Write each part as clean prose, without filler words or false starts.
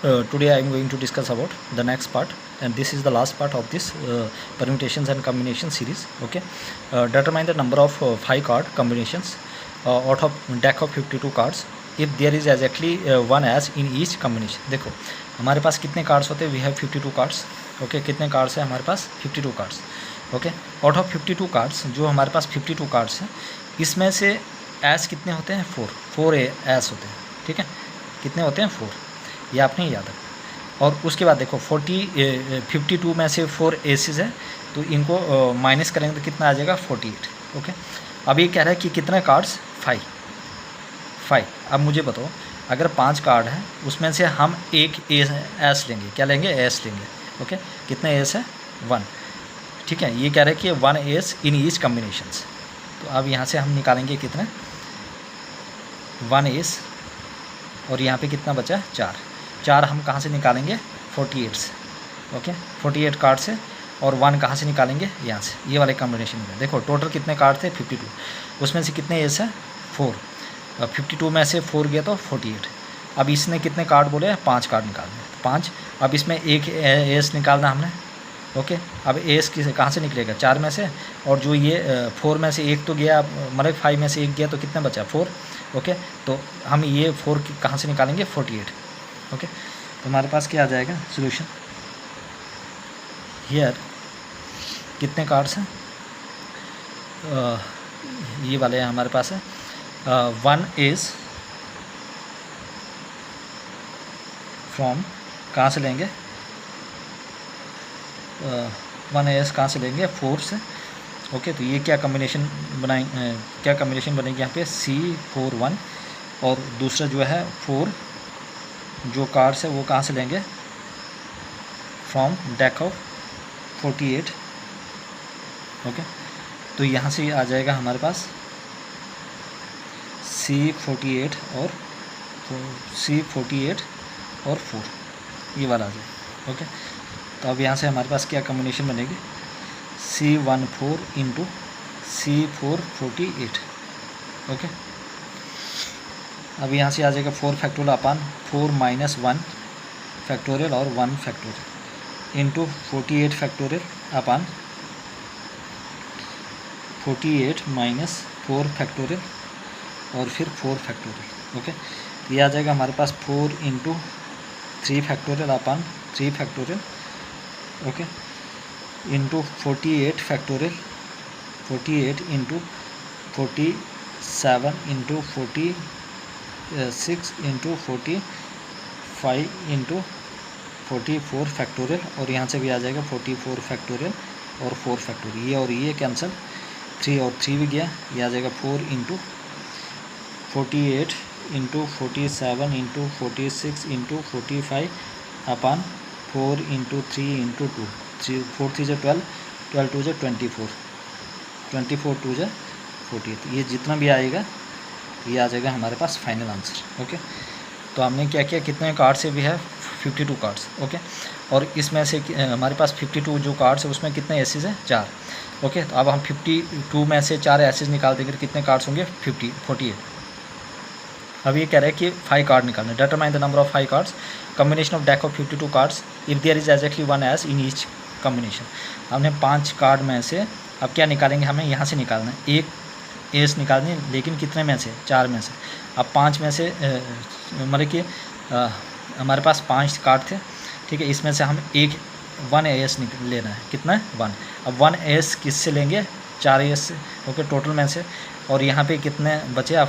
Today I am going to discuss about the next part, and this is the last part of this permutations and combination series. Okay, determine the number of 5 card combinations out of deck of 52 cards if there is exactly one as in each combination. देखो हमारे पास कितने cards होते हैं, we have 52 cards. Okay, कितने cards हैं हमारे पास? 52 cards. Okay, out of 52 cards, जो हमारे पास 52 कार्ड्स हैं, इसमें से एस कितने होते हैं? 4 एस होते हैं. ठीक है, कितने होते हैं? 4. ये आपने याद रखना. और उसके बाद देखो 52 में से 4 एसेस है, तो इनको माइनस करेंगे तो कितना आ जाएगा? 48. ओके, अब ये कह रहा है कि कितने कार्ड्स? 5. अब मुझे बताओ, अगर 5 कार्ड है उसमें से हम एक एस लेंगे. क्या लेंगे? एस लेंगे. ओके, कितने एस है? 1. ठीक है, ये कह रहा है कि 1 एस इन ईच कम्बिनेशंस. तो अब यहाँ से हम निकालेंगे कितने? 1 एस, और यहाँ पे कितना बचा है? 4 हम कहाँ से निकालेंगे? 48 से. ओके, 48 कार्ड से. और 1 कहाँ से निकालेंगे? यहाँ से, ये वाले कॉम्बिनेशन में. देखो टोटल कितने कार्ड थे? 52. उसमें से कितने एस है? 4. 52 में से 4 गया तो 48. अब इसने कितने कार्ड बोले? 5 कार्ड निकालने. 5. अब इसमें एक एस निकालना हमने. ओके, अब एस कहाँ से निकलेगा? 4 में से. और जो ये 4 में से एक तो गया, मतलब 5 में से एक गया, तो कितना बचा? 4. ओके, तो हम ये 4 कहाँ से निकालेंगे? 48. ओके, तो हमारे पास क्या आ जाएगा सोल्यूशन? हियर कितने कार्ड्स हैं? ये वाले हैं हमारे पास है. 1 इज फ्रॉम, कहाँ से लेंगे? 1 एस कहाँ से लेंगे? 4 से. ओके, तो ये क्या कम्बिनेशन बनाएंगे? क्या कम्बिनेशन बनेगी यहाँ पे? C4 1. और दूसरा जो है 4 जो कार्ड्स है वो कहाँ से लेंगे? From deck of 48. ओके, तो यहाँ से आ जाएगा हमारे पास C48 और 4, ये वाला आ जाएगा. ओके, तो अब यहाँ से हमारे पास क्या कम्बिनेशन बनेगी? C14 into C448. ओके, अब यहाँ से आ जाएगा 4 फैक्टोरियल अपान 4 माइनस 1 फैक्टोरियल और 1 फैक्टोरियल इंटू 48 फैक्टोरियल अपान 48 माइनस 4 फैक्टोरियल और फिर 4 फैक्टोरियल. ओके, तो ये आ जाएगा हमारे पास 4 into 3 factorial upon 3 factorial. Okay, into 48 factorial, 48 into 47 into 46 into 45 into 44 factorial. और यहाँ से भी आ जाएगा 44 फैक्टोरियल और 4 फैक्टोरियल. ये और ये कैंसिल, 3 और 3 भी गया. ये आ जाएगा 4 इंटू 48 इंटू 47 इंटू 46 इंटू 45 अपान 4 इंटू 3 इंटू 2. 4 3 12, 12 2 24, 24 2 48. ये जितना भी आएगा ये आ जाएगा हमारे पास फाइनल आंसर. ओके, तो हमने क्या किया? कितने कार्ड से भी है? 52 कार्ड्स. ओके, और इसमें से हमारे पास 52 जो कार्ड्स है उसमें कितने एसेस हैं? 4. ओके, तो अब हम 52 में से 4 एसेस निकाल देंगे तो कितने कार्ड्स होंगे? 48. अब ये कह रहा है कि 5 कार्ड निकालने. Determine the number of 5 cards combination of deck of 52 cards if there is exactly 1 ace in each combination. हमने 5 कार्ड में से अब क्या निकालेंगे? हमें यहाँ से निकालना है एक एस निकालनी, लेकिन कितने में से? 4 में से. अब 5 में से मतलब कि हमारे पास 5 कार्ड थे. ठीक है, इसमें से हम एक 1 एस लेना है. कितना है? 1. अब 1 एस किससे लेंगे? 4 एस से. ओके, टोटल में से. और यहाँ पे कितने बचे? अब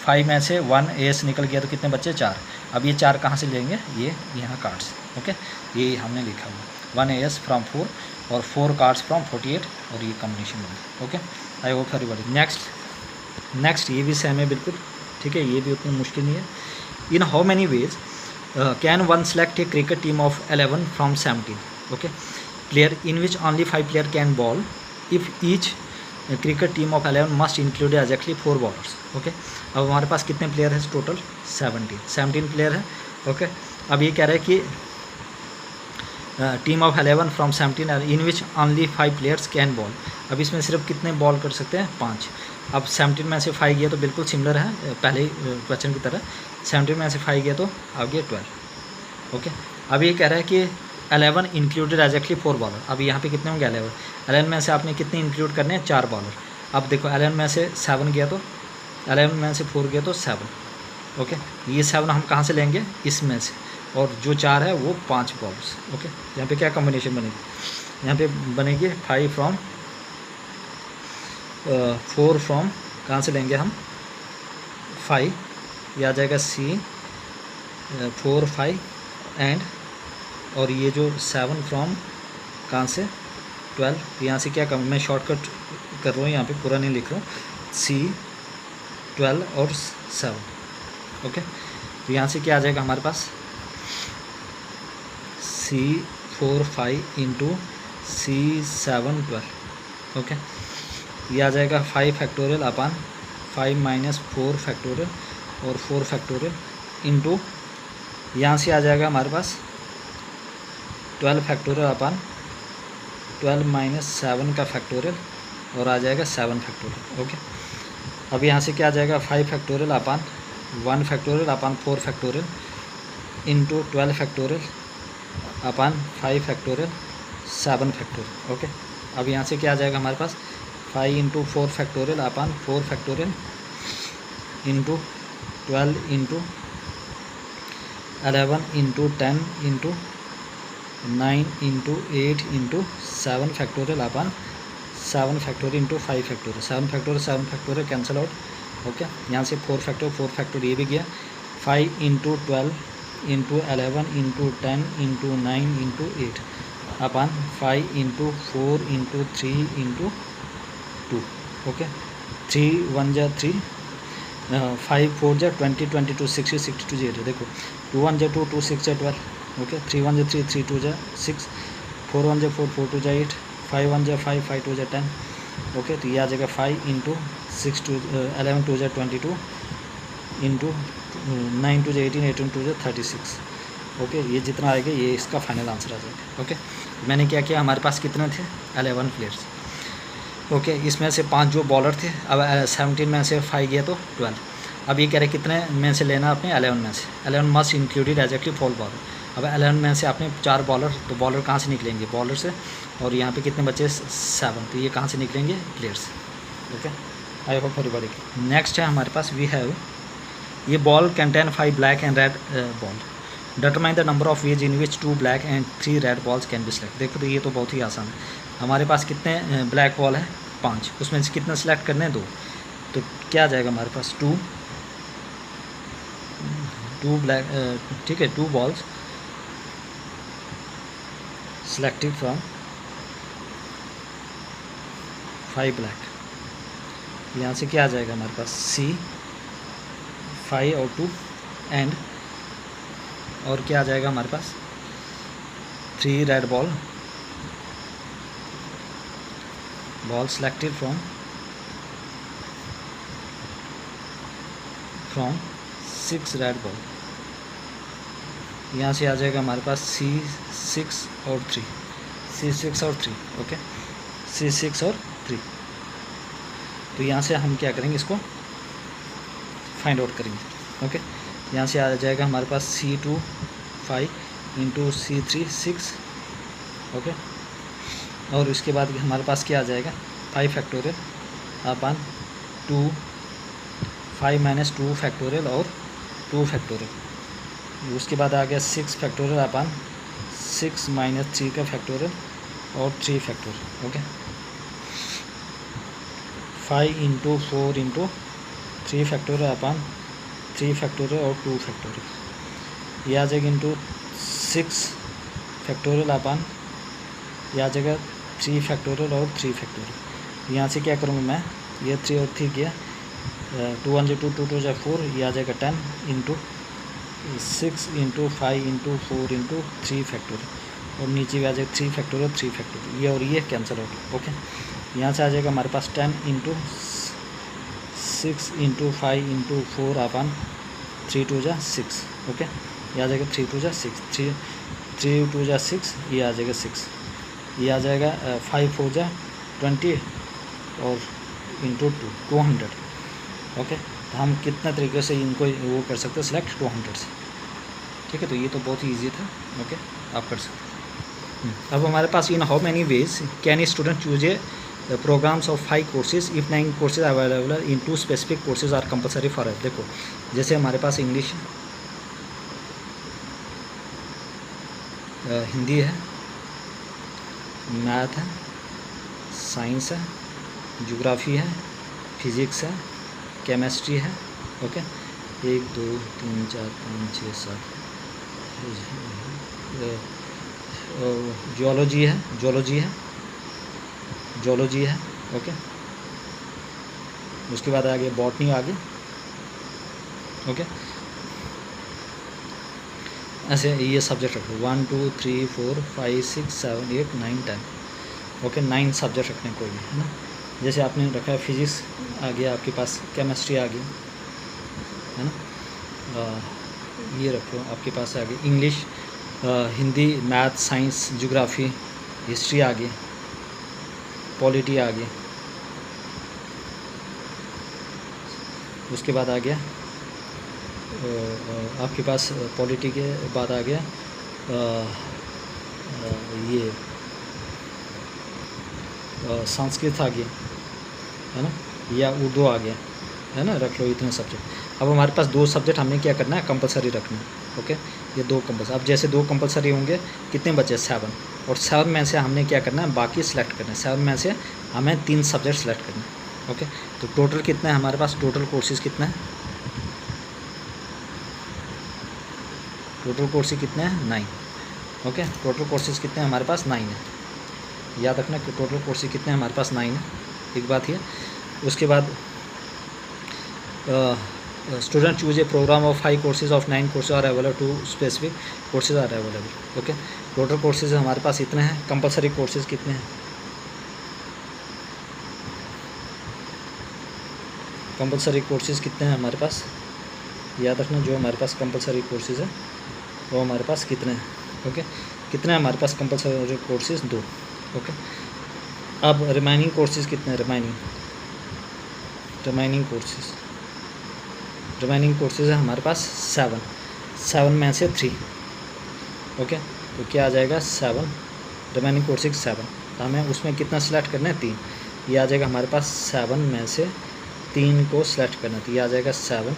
5 में से 1 एस निकल गया तो कितने बचे? 4. अब ये 4 कहाँ से लेंगे? ये यहाँ कार्ड्स. ओके, ये हमने लिखा हुआ 1 एस फ्रॉम 4 और 4 कार्ड्स फ्रॉम 48 और ये कॉम्बिनेशन बने. Okay, I hope everybody. Next ये भी सेम है बिल्कुल. ठीक है, ये भी उतनी मुश्किल नहीं है. इन how many ways can one select A cricket team of 11 from 17. Okay, player in which only 5 player can ball if each cricket team of 11 must include exactly 4 bowlers. Okay, अब हमारे पास कितने प्लेयर हैं? टोटल 17 प्लेयर है. Okay, अब ये कह रहा है कि team of 11 from 17 in which only 5 players can ball. अब इसमें सिर्फ कितने बॉल कर सकते हैं? 5. अब 17 में से 5 गया तो बिल्कुल सिमिलर है पहले क्वेश्चन की तरह. 17 में से 5 गया तो आ गया 12. ओके, अब ये कह रहा है कि 11 इंक्लूडेड एग्जैक्टली 4 बॉलर। अब यहाँ पे कितने होंगे 11 में से आपने कितने इंक्लूड करने हैं 4 बॉलर। अब देखो 11 में से 7 गया तो 11 में से 4 गया तो 7। ओके, ये 7 हम कहाँ से लेंगे इसमें से, और जो 4 है वो 5 बॉलर्स। ओके, यहाँ पे क्या कॉम्बिनेशन बनेगी, यहाँ पे बनेगी 5 फ्रॉम 4 फ्रॉम, कहाँ से लेंगे हम 5, ये आ जाएगा C 4 5 एंड, और ये जो 7 फ्रॉम कहाँ से 12, यहाँ से क्या कम, मैं शॉर्टकट कर रहा हूँ यहाँ पे, पूरा नहीं लिख रहा हूँ, C 12 और 7। ओके, तो यहाँ से क्या आ जाएगा हमारे पास C 4 5 इंटू C 7 12। ओके, ये आ जाएगा 5 फैक्टोरियल अपान 5 माइनस 4 फैक्टोरियल और 4 फैक्टोरियल इंटू, यहाँ से आ जाएगा हमारे पास 12 फैक्टोरियल अपान 12 माइनस 7 का फैक्टोरियल और आ जाएगा 7 फैक्टोरियल। ओके, अब यहाँ से क्या आ जाएगा 5 factorial upon 1 factorial upon 4 factorial into 12 factorial upon 5 factorial 7 factorial. Okay, अब यहाँ से क्या आ जाएगा हमारे पास 5 into 4 factorial upon 4 factorial into 12 into 11 into 10 into 9 into 8 into 7 factorial upon 7 factorial into 5 factorial. 7 factorial cancel out. Okay, यहाँ से 4 फैक्टोरियल ये भी गया, 5 into 12 into 11 into 10 into 9 into 8 अपान 5 इंटू 4 इंटू 3 इंटू 2। ओके, 3 1 जा 3, 5 4 जा 20 22 60 62 जी 8। देखो 2 1 जा 2 2 6 जा 12। ओके, 3 1 जा 3 3 2 जा 6, 4 1 जा 4 4 2 जा 8, 5 1 जा 5 5 2 जा 10। ओके, तो ये आ जाएगा 5 इंटू 6 2 11 2 जा 22 इंटू 9 2 जा 18 18 2 जा 36। ओके, ये जितना आएगा ये इसका फाइनल आंसर आ जाएगा। ओके, मैंने क्या किया, हमारे पास कितने थे 11 प्लेयर्स। ओके, इसमें से 5 जो बॉलर थे, अब 17 में से 5 गया तो 12। अब ये कह रहे कितने में से लेना आपने 11 में से, 11 मस्ट इंक्लूडेड एग्जैक्टली 4 बॉलर। अब 11 में से आपने 4 बॉलर, तो बॉलर कहाँ से निकलेंगे बॉलर से, और यहाँ पे कितने बचे 7, तो ये कहाँ से निकलेंगे players. Okay, I hope everybody. Next है हमारे पास वी हैव, ये ball contain 5 black and red ball, determine the number of ways in which 2 black and 3 red balls can be select. देखो तो ये तो बहुत ही आसान है, हमारे पास कितने ब्लैक बॉल है 5, उसमें से कितने सेलेक्ट करने हैं 2, तो क्या आ जाएगा हमारे पास 2 ब्लैक, ठीक है 2 बॉल्स selected from 5 ब्लैक। यहाँ से क्या आ जाएगा हमारे पास C 5 और 2 एंड, और क्या आ जाएगा हमारे पास 3 red ball selected from 6 red ball. यहाँ से आ जाएगा हमारे पास C6 और 3, C6 और 3। ओके, C6 और 3, तो यहाँ से हम क्या करेंगे, इसको फाइंड आउट करेंगे। ओके, यहाँ से आ जाएगा हमारे पास C2 5 इंटू C3 6। ओके, और उसके बाद हमारे पास क्या आ जाएगा 5 फैक्टोरियल अपान 2 5 माइनस 2 फैक्टोरियल और 2 फैक्टोरियल। उसके बाद आ गया 6 फैक्टोरियल अपान 6 माइनस 3 का फैक्टोरियल और 3 factorial. Okay, 5 into 4 into 3 factorial upon 3 factorial और 2 फैक्टोरियल। ये आ जाएगा इंटू 6 फैक्टोरियल अपान, ये आ जाएगा 3 फैक्टोरियल और 3 फैक्टोरियल। यहाँ से क्या करूँगा मैं, ये 3 और 3 गया, 2 1 2 2 2 4, ये आ जाएगा 10 into 6 into 5 into 4 into 3 factorial, और नीचे भी आ जाएगा 3 फैक्टोरियल 3 फैक्टोरियल, ये और ये कैंसिल आउट। ओके, यहाँ से आ जाएगा हमारे पास 10 इंटू 6 इंटू 5 इंटू 4 अपान 3 2 जा 6। ओके, ये आ जाएगा 3 2 जा 6, 3 2 जा 6, ये आ जाएगा 6, ये आ जाएगा 5 4 जा 20 और इंटू 200। ओके, तो हम कितना तरीके से इनको वो कर सकते हैं सिलेक्ट 200 से। ठीक है, तो ये तो बहुत ही ईजी था। ओके, आप कर सकते हैं। अब हमारे पास in how many ways can a student choose a programs of 5 courses if 9 courses available in 2 specific courses are compulsory for eight. देखो जैसे हमारे पास इंग्लिश, हिंदी है, मैथ है, साइंस है, ज्योग्राफी है, फिज़िक्स है, केमिस्ट्री है। ओके, 1 2 3 4 5 6 7, जियोलॉजी है, जोलॉजी है। ओके, उसके बाद आगे बॉटनी आगे। ओके, ऐसे ये सब्जेक्ट रखो 1 2 3 4 5 6 7 8 9 10। ओके, 9 सब्जेक्ट रखने कोई भी, है ना। जैसे आपने रखा है फिजिक्स आ गया आपके पास, केमिस्ट्री आ गई, है ना। ये रखो आपके पास आ गई English, Hindi, math, science, geography, history आ गई, पॉलिटी आ गई। उसके बाद आ गया आपके पास पॉलिटी के बाद आ गया ये संस्कृत आ गया, है ना, या उर्दू आ गया, है ना। रख लो इतने सब्जेक्ट। अब हमारे पास 2 सब्जेक्ट हमने क्या करना है, कंपलसरी रखना है। ओके, ये 2 कंपलसरी। अब जैसे 2 कंपलसरी होंगे, कितने बचे, 7, और 7 में से हमने क्या करना है, बाकी सिलेक्ट करना है। 7 में से हमें 3 सब्जेक्ट सेलेक्ट करना है। ओके, तो टोटल कितना है हमारे पास, टोटल कोर्सेज कितना है, टोटल कोर्सेज कितने हैं, 9। ओके, टोटल कोर्सेज कितने हैं हमारे पास, 9 है। याद रखना कि टोटल कोर्सेज कितने हैं हमारे पास, 9 है। एक बात ये, उसके बाद student choose a programme of 5 courses of 9 courses are available, 2 specific courses are available. Okay, total courses हमारे पास इतने हैं। कंपलसरी कोर्सेज कितने हैं, कंपलसरी कोर्सेज कितने हैं हमारे पास, याद रखना। जो हमारे पास कंपलसरी कोर्सेज है वो हमारे पास कितने हैं। ओके, कितने हैं हमारे पास कंपलसरी कोर्सेज, 2। ओके, अब रिमाइनिंग कोर्सेज कितने हैं, रिमाइनिंग कोर्सेज है हमारे पास 7 में से 3। ओके, तो क्या आ जाएगा, 7, रिमाइनिंग कोर्सेज 7। तो हमें उसमें कितना सेलेक्ट करना है, 3। ये आ जाएगा हमारे पास 7 में से 3 को सेलेक्ट करना है। तो ये आ जाएगा 7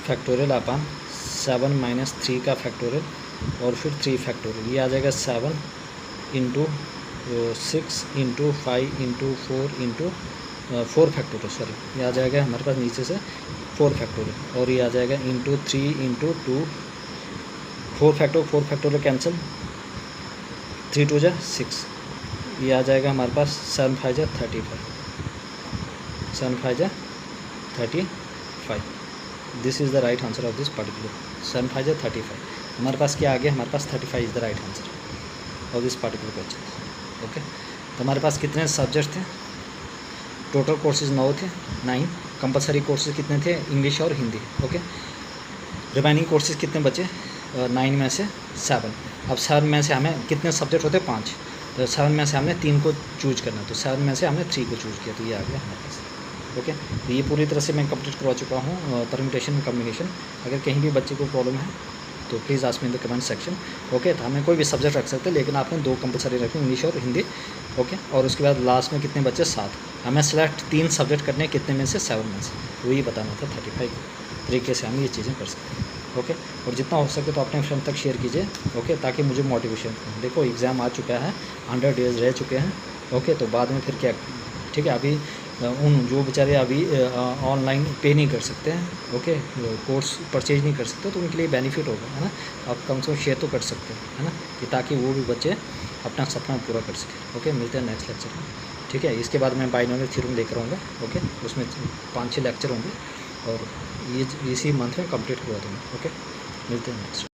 फैक्टोरियल अपन 7 माइनस 3 का फैक्टोरियल और फिर 3 फैक्टोरियल। ये आ जाएगा 7 into 6 into 5 into 4 into 4 factorial, sorry, ये आ जाएगा हमारे पास नीचे से 4 फैक्टोरियल, और ये आ जाएगा इंटू 3 इंटू 2 4 फैक्टोरियल कैंसिल, 3 2 जा 6। ये आ जाएगा हमारे पास 7 5 जा 35, 7 5 जा 35। This is the right answer of this particular, 7 5 जा 35। हमारे पास क्या आ गया, हमारे पास 35 is the right answer of this particular question. Okay, तो हमारे पास कितने सब्जेक्ट थे, टोटल कोर्सेज 9 थे, 9। कंपलसरी कोर्सेज कितने थे, इंग्लिश और हिंदी। ओके, रिमाइनिंग कोर्सेज कितने बचे, 9 में से 7। अब 7 में से हमें कितने सब्जेक्ट होते, 5। तो 7 में से हमने 3 को चूज करना, तो 7 में से हमने 3 को चूज किया, तो ये आ गया हमारे पास। ओके, तो ये पूरी तरह से मैं कंप्लीट करवा चुका हूँ परम्यूटेशन कम्बिनेशन। अगर कहीं भी बच्चे को प्रॉब्लम है तो please ask me in the comment section. Okay, तो हमें कोई भी सब्जेक्ट रख सकते हैं, लेकिन आपने 2 कंपलसरी रखें, इंग्लिश और हिंदी। ओके, और उसके बाद लास्ट में कितने बच्चे, 7। हमें सेलेक्ट 3 सब्जेक्ट करने हैं, कितने में से, 7 में से, तो ये बताना था। 35 तरीके से हम ये चीज़ें कर सकते हैं। ओके, और जितना हो सके तो अपने फ्रेंड तक शेयर कीजिए। ओके, ताकि मुझे मोटिवेशन, देखो एग्ज़ाम आ चुका है, 100 डेज़ रह चुके हैं। ओके, तो बाद में फिर क्या, ठीक है, अभी उन जो बेचारे अभी ऑनलाइन पे नहीं कर सकते हैं, ओके, कोर्स परचेज नहीं कर सकते, तो उनके लिए बेनिफिट होगा, है ना। आप कम से कम शेयर तो कर सकते हैं, है ना, कि ताकि वो भी बच्चे अपना सपना पूरा कर सकें। ओके, मिलते हैं नेक्स्ट लेक्चर में। ठीक है, इसके बाद मैं बाइनोमियल थ्योरम लेकर आऊँगा। ओके, उसमें 5-6 लेक्चर होंगे और ये इसी मंथ में कंप्लीट करवा दूँगा। ओके, मिलते हैं नेक्स्ट।